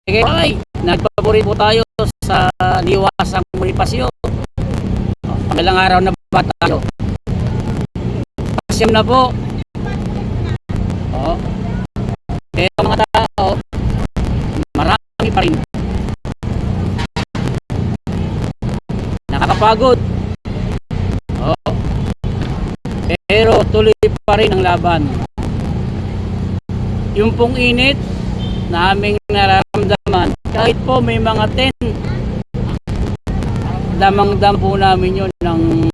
Ay, nagpapuri po tayo sa liwasang Bonifacio. Ilang araw na ba tayo? Pasyam na po. Pero mga tao, marami pa rin. Nakakapagod. Pero tuloy pa rin ang laban. Yung pong init na aming nararamdaman, kahit po may mga tent, damang-dam po namin yun ng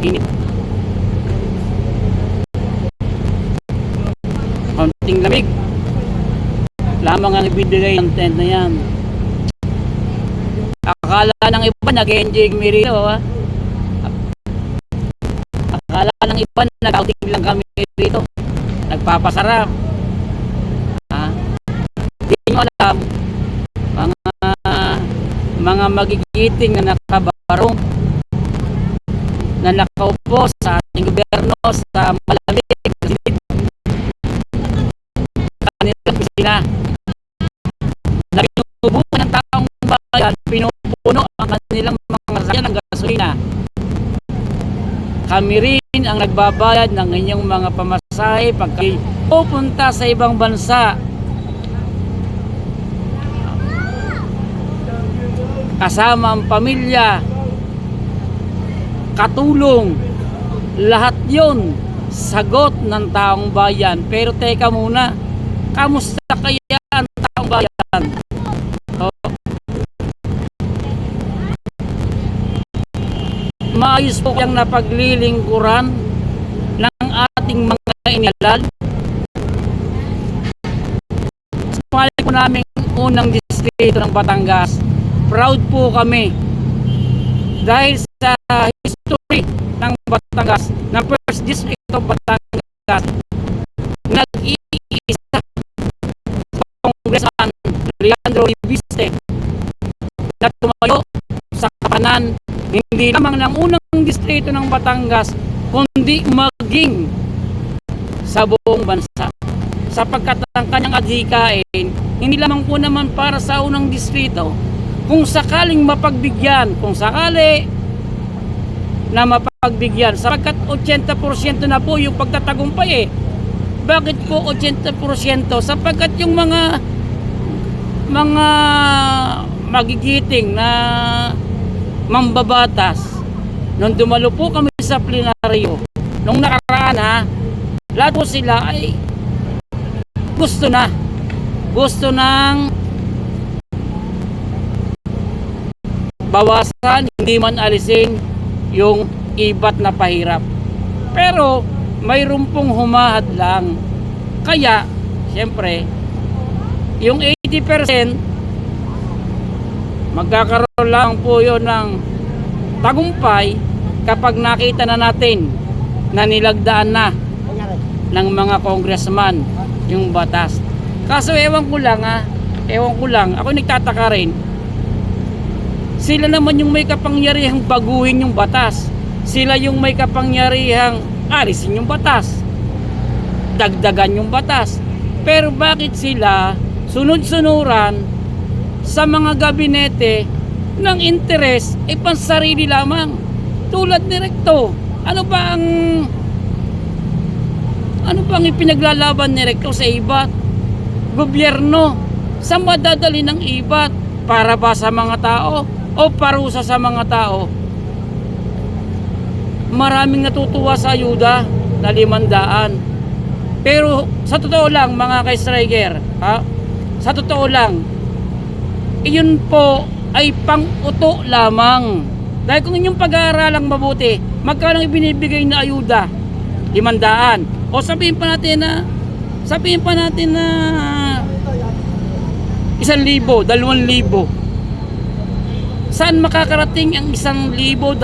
init. Konting lamig lamang ang ibibigay ng tent na yan. Akala ng iba nag-enjoy kami rito, ha? Akala ng iba nag-outing lang kami rito, nagpapasarap. Hindi nyo alam, mga magigiting na nakabarong, na nakaupo sa ating gobyerno sa malamig kanilang pisina, nabinubukan ng taong bayan, pinupuno ang kanilang mga sasakyan ng gasolina. Kami rin ang nagbabayad ng inyong mga pamasahe pag kayo pupunta sa ibang bansa. Kasama ang pamilya, katulong, lahat yon sagot ng taong bayan. Pero teka muna, kamusta kaya ang taong bayan? Maayos po kayang napaglilingkuran ng ating mga inilal? Sumali po namin unang distrito ng Batangas. Proud po kami dahil sa history ng Batangas, ng first district of Batangas, nag-iisa Congressman Leandro Ibiste na tumayo sa kapanan hindi lamang ng unang distrito ng Batangas kundi maging sa buong bansa, sapagkat ang kanyang adhikain hindi lamang po naman para sa unang distrito. Kung sakaling mapagbigyan, kung sakali na mapagbigyan, sapagkat 80% na po yung pagtatagumpay. Bakit po 80%? Sapagkat yung mga magigiting na mambabatas, nung dumalo po kami sa plenaryo nung nakaraan, ha, lahat po sila ay gusto ng bawasan, hindi man alisin yung ibat na pahirap. Pero mayroon pong humahad lang. Kaya siyempre yung 80% magkakaroon lang po yun ng tagumpay kapag nakita na natin na nilagdaan na ng mga congressman yung batas. Kaso ewan ko lang, ako nagtataka rin, sila naman yung may kapangyarihang baguhin yung batas. Sila yung may kapangyarihang alisin yung batas, dagdagan yung batas. Pero bakit sila sunod-sunuran sa mga gabinete ng interes ay pansarili lamang? Tulad ni Recto. Ano ba ang ipinaglalaban ni Recto sa ibat? Gobyerno. Saan madadali ng ibat? Para ba sa mga tao o parusa sa mga tao? Maraming natutuwa sa ayuda na 500. Pero sa totoo lang, mga ka-striker, sa totoo lang, iyon po ay pang-uto lamang. Dahil kung inyong pag-aaralang mabuti, magkano ibinibigay na ayuda? 500. O sabihin pa natin na 1,000, 2,000. Saan makakarating ang 1,000, 2,000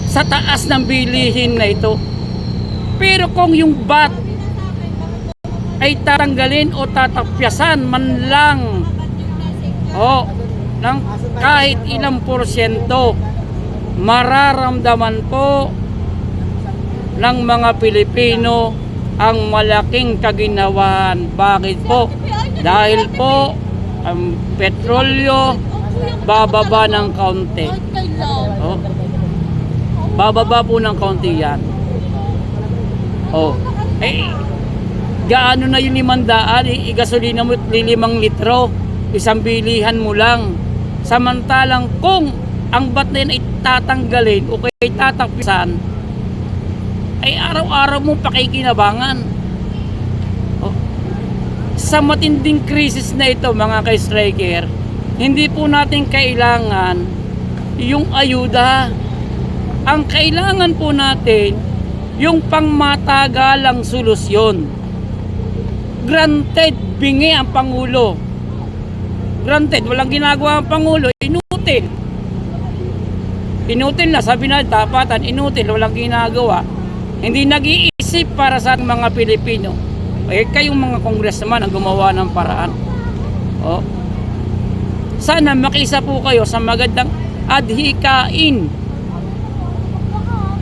sa taas ng bilihin na ito? Pero kung yung VAT ay tatanggalin o tatapyasan man lang ng kahit ilang porsyento, mararamdaman po ng mga Pilipino ang malaking kaginhawaan. Bakit po? Dahil po, ang petrolyo, bababa ng kaunti. Oh. Bababa po ng kaunti yan. Oh. Eh, gaano na yung 500? Gasolina mo 5 litro. Isang bilihan mo lang. Samantalang kung ang bat na yun ay tatanggalin o kaya tatapisan, ay araw-araw mong pakikinabangan. Oh. Sa matinding krisis na ito mga ka-striker, hindi po natin kailangan yung ayuda. Ang kailangan po natin yung pangmatagalang solusyon. Granted, bingi ang Pangulo. Granted, walang ginagawa ang Pangulo, inutil. Inutil na, sabi na tapatan, inutil, walang ginagawa. Hindi nag-iisip para sa mga Pilipino. Eh, kayong mga congressman ang gumawa ng paraan. Oh. Sana makisa po kayo sa magandang adhikain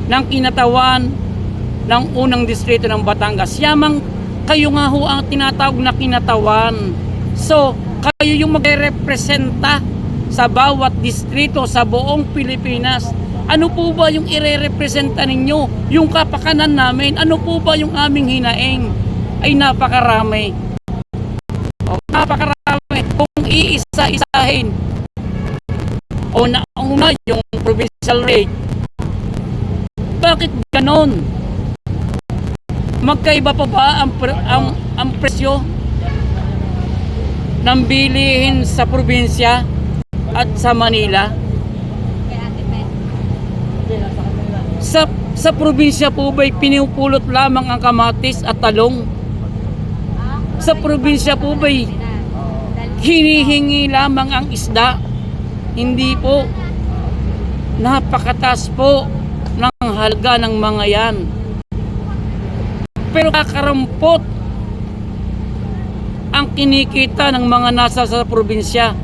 ng kinatawan ng unang distrito ng Batangas. Yamang kayo nga ho ang tinatawag na kinatawan. So, kayo yung magre-representa sa bawat distrito sa buong Pilipinas. Ano po ba yung ire-representa ninyo? Yung kapakanan namin, ano po ba yung aming hinaing? Ay napakarami. O, napakarami. Kung iisa-isahin, o nauna yung provincial rate, bakit ganon? Magkaiba pa ba ang presyo ng bilihin sa probinsya at sa Manila? Sa probinsya po ba'y pinupulot lamang ang kamatis at talong? Sa probinsya po ba'y hinihingi lamang ang isda? Hindi po. Napakataas po ng halaga ng mga yan. Pero kakarampot ang kinikita ng mga nasa sa probinsya.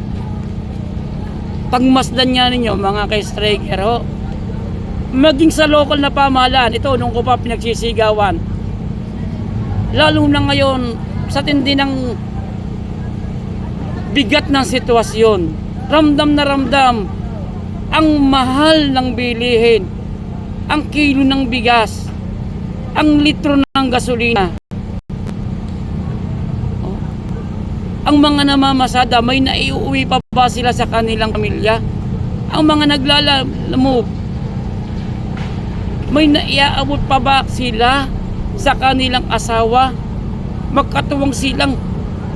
Pagmasdan nga ninyo mga ka-striker ho, maging sa local na pamahalaan, ito nung ko pa pinagsisigawan, lalo na ngayon sa tindi ng bigat ng sitwasyon, ramdam na ramdam ang mahal ng bilihin, ang kilo ng bigas, ang litro ng gasolina. Ang mga namamasada, may naiuwi pa ba sila sa kanilang pamilya? Ang mga naglalamove, may naiaabot pa ba sila sa kanilang asawa? Magkatuwang silang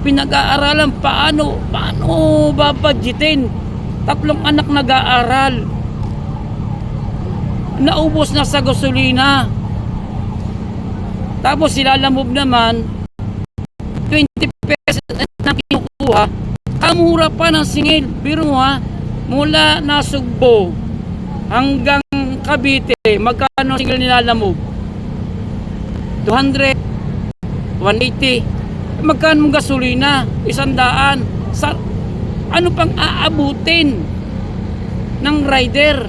pinag-aaralan, paano babadgetin? 3 anak nag-aaral, naubos na sa gasolina, tapos sila lamove naman 20 pesos na kinukuha, kamura pa ng singil. Biro mo ha, mula Nasugbo hanggang Cavite, magkano singil nilalamove? 200, 180. Magkano gasolina? 100. Sa ano pang aabutin ng rider?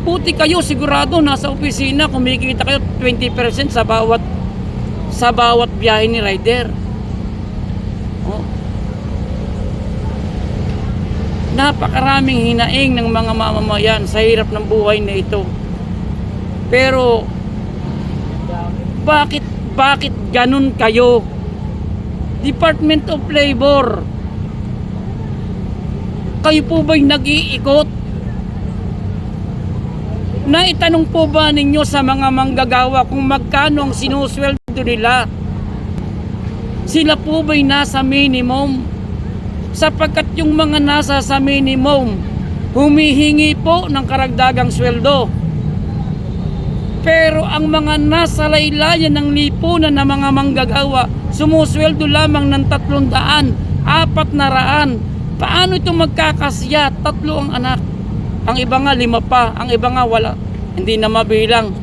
Puti kayo, sigurado nasa opisina kumikita kayo 20% sa bawat biyahe ni rider. Oh. Napakaraming hinaing ng mga mamamayan sa hirap ng buhay na ito. Pero bakit ganun kayo? Department of Labor, kayo po ba'y nag-iikot? Naitanong po ba ninyo sa mga manggagawa kung magkano ang sinusweldo nila? Sila po ba'y nasa minimum? Sapagkat yung mga nasa sa minimum, humihingi po ng karagdagang sweldo. Pero ang mga nasa laylayan ng lipunan na mga manggagawa, sumusweldo lamang ng 300, 400. Paano ito magkakasya? 3 ang anak. Ang iba nga 5 pa, ang iba nga wala, hindi na mabilang.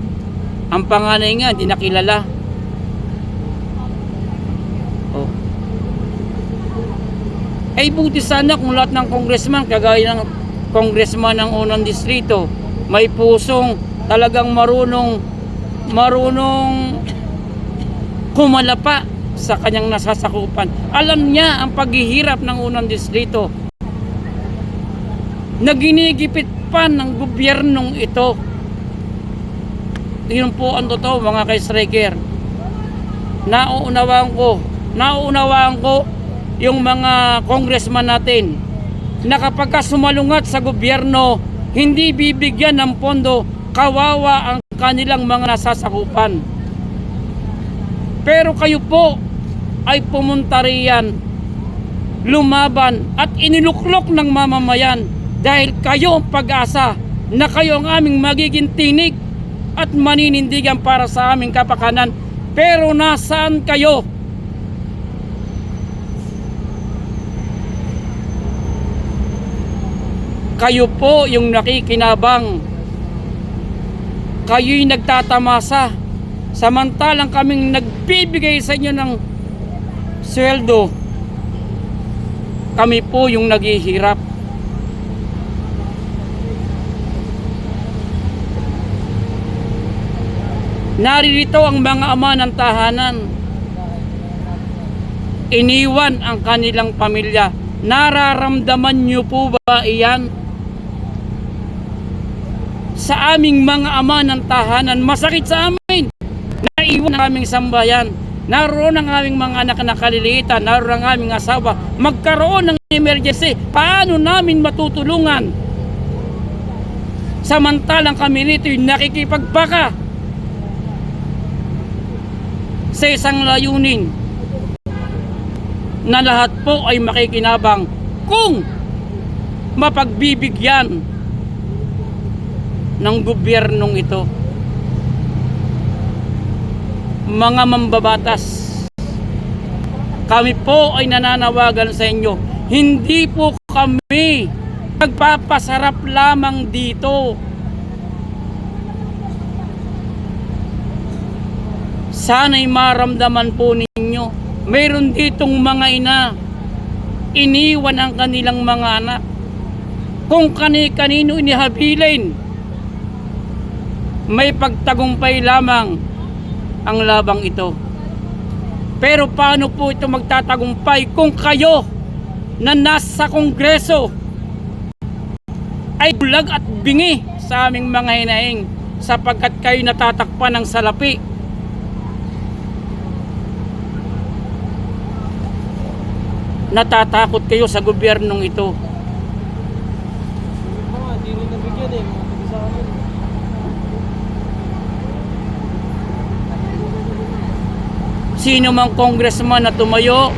Ang panganay nga hindi nakilala. Oh. Ay buti sana kung lahat ng congressman, kagaya ng congressman ng unang distrito, may pusong talagang marunong kumalapa sa kanyang nasasakupan. Alam niya ang paghihirap ng unang distrito na ginigipit pa ng gobyernong ito. Yun po ang totoo, mga ka-striker. Nauunawaan ko yung mga congressman natin na kapag sumalungat sa gobyerno, hindi bibigyan ng pondo, kawawa ang kanilang mga nasasakupan. Pero kayo po ay pumunta riyan, lumaban at iniluklok ng mamamayan dahil kayo ang pag-asa na kayo ang aming magiging tinig at maninindigan para sa aming kapakanan. Pero nasaan kayo? Kayo po yung nakikinabang. Kayo'y nagtatamasa. Samantalang kaming nagbibigay sa inyo ng sweldo, kami po yung naghihirap. Naririto ang mga ama ng tahanan. Iniwan ang kanilang pamilya. Nararamdaman niyo po ba iyan? Sa aming mga ama ng tahanan, masakit sa amin. Naiwan ang aming sambayan. Naroon ang aming mga anak na kaliliitan. Naroon ang aming asawa. Magkaroon ng emergency. Paano namin matutulungan? Samantalang kami rito yung nakikipagbaka sa isang layunin na lahat po ay makikinabang kung mapagbibigyan ng gobyernong ito. Mga mambabatas, kami po ay nananawagan sa inyo. Hindi po kami nagpapasarap lamang dito. Sana'y maramdaman po ninyo. Mayroon ditong mga ina, iniwan ang kanilang mga anak. Kung kani-kanino inihabilin, may pagtagumpay lamang ang labang ito. Pero paano po ito magtatagumpay kung kayo na nasa Kongreso ay bulag at bingi sa aming mga hinaing sapagkat kayo natatakpan ng salapi? Natatakot kayo sa gobyernong ito. Hindi rin nabigyan mga taga sa amin. Sino mang congressman na tumayo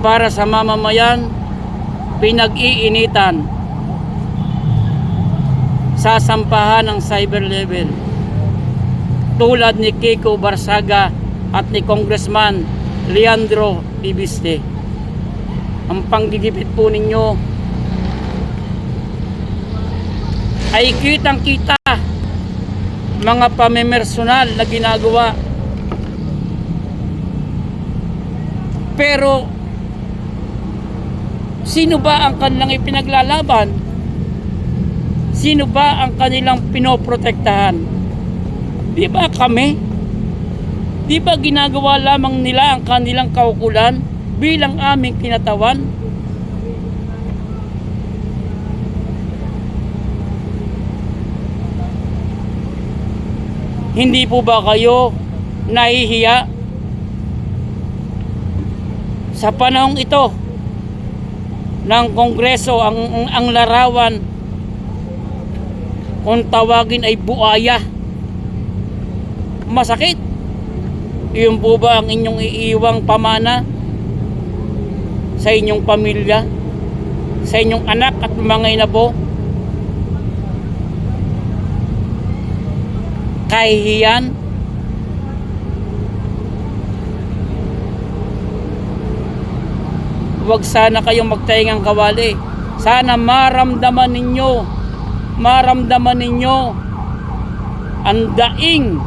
para sa mamamayan, pinag-iinitan, sasampahan ng cyber level. Tulad ni Kiko Barsaga at ni Congressman Leandro Ibiste. Ang panggigipit po ninyo ay kitang-kita mga pamemersonal na ginagawa. Pero sino ba ang kanilang ipinaglalaban? Sino ba ang kanilang pinoprotektahan? Di ba kami? Di ba ginagawa lamang nila ang kanilang kaukulan bilang aming kinatawan? Hindi po ba kayo nahihiya sa panahong ito ng Kongreso ang larawan kung tawagin ay buaya? Masakit. Iyon po ba ang inyong iiwang pamana sa inyong pamilya, sa inyong anak at mga inapo? Kahihiyan? Huwag sana kayong magtaingang kawali. Sana maramdaman ninyo ang daing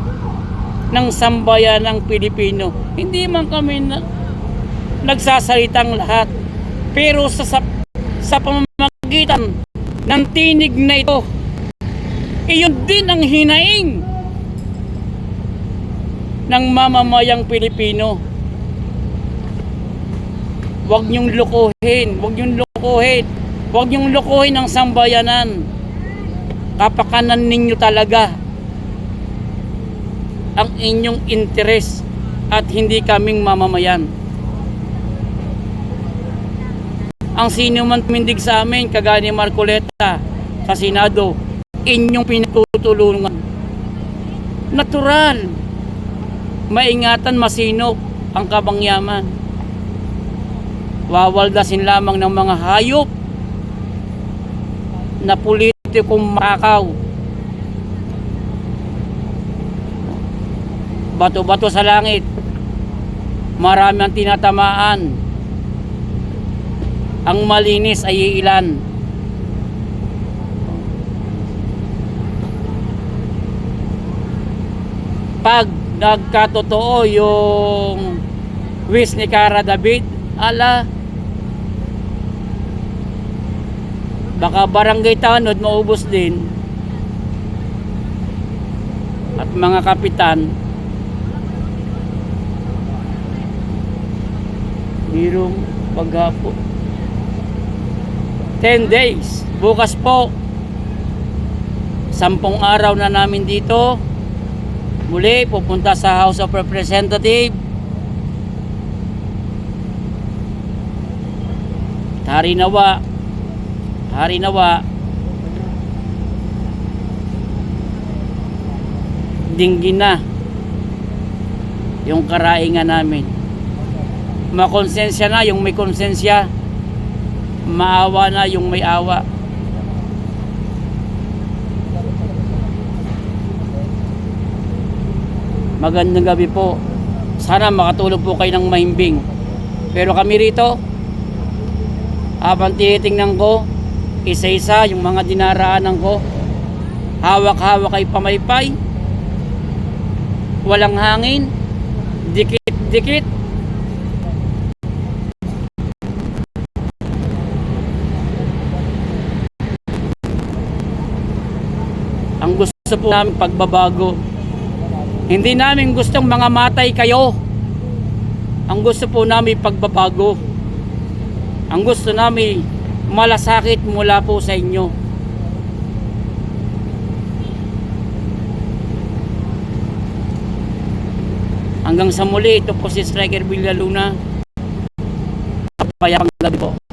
ng sambayan ng Pilipino. Hindi man kami nagsasalitang lahat, pero sa pamamagitan ng tinig na ito, iyon din ang hinaing ng mamamayang Pilipino. Huwag niyong lukuhin, huwag niyong lukuhin, huwag niyong lukuhin ang sambayanan. Kapakanan ninyo talaga ang inyong interes at hindi kaming mamamayan. Ang sino man tumindig sa amin, kagaya ni Marcoleta sa Senado, inyong pinatutulungan. Natural. Maingatan, masinop ang kabangyaman. Wawaldasin lamang ng mga hayop na politikong makaw. Bato-bato sa langit. Marami ang tinatamaan. Ang malinis ay ilan. Pag nagkatotoo yung wish ni Cara David, baka barangay tanod maubos din at mga kapitan hirong paghapo 10 days bukas po 10 araw na namin dito muli pupunta sa House of Representatives. Hari nawa dinggin na yung karaingan namin. Makonsensya na yung may konsensya, maawa na yung may awa. Magandang gabi po. Sana makatulog po kayo ng mahimbing. Pero kami rito, habang tinitingnan ko isa-isa yung mga dinaraanan ko, hawak-hawak ay pamaypay, walang hangin, dikit-dikit. Ang gusto po namin pagbabago. Hindi namin gustong mga matay kayo. Ang gusto po namin pagbabago. Ang gusto namin malasakit mula po sa inyo. Hanggang sa muli, ito po si Striker Villaluna. Payapang gabi po.